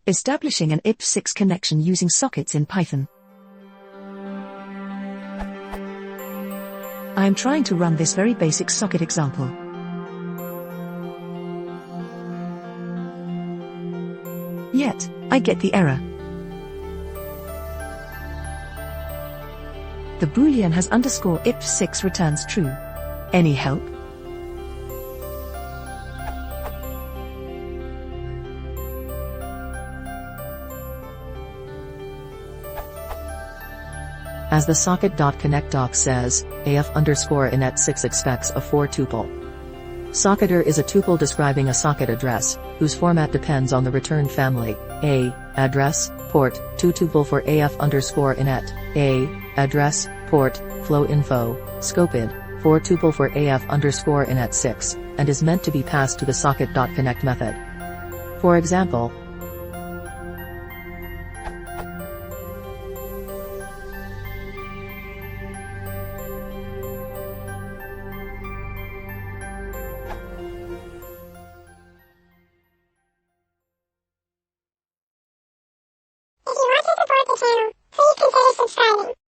Establishing an IPv6 connection using sockets in Python. I am trying to run this very basic socket example. Yet, I get the error. The boolean has underscore IPv6 returns true. Any help? As the socket.connect doc says, AF_inet6 expects a 4-tuple. Socketer is a tuple describing a socket address, whose format depends on the return family, A, address, port, 2-tuple for AF_inet, A, address, port, flow info, scoped, 4-tuple for AF_inet6, and is meant to be passed to the socket.connect method. For example, If you want to support the channel, please consider subscribing.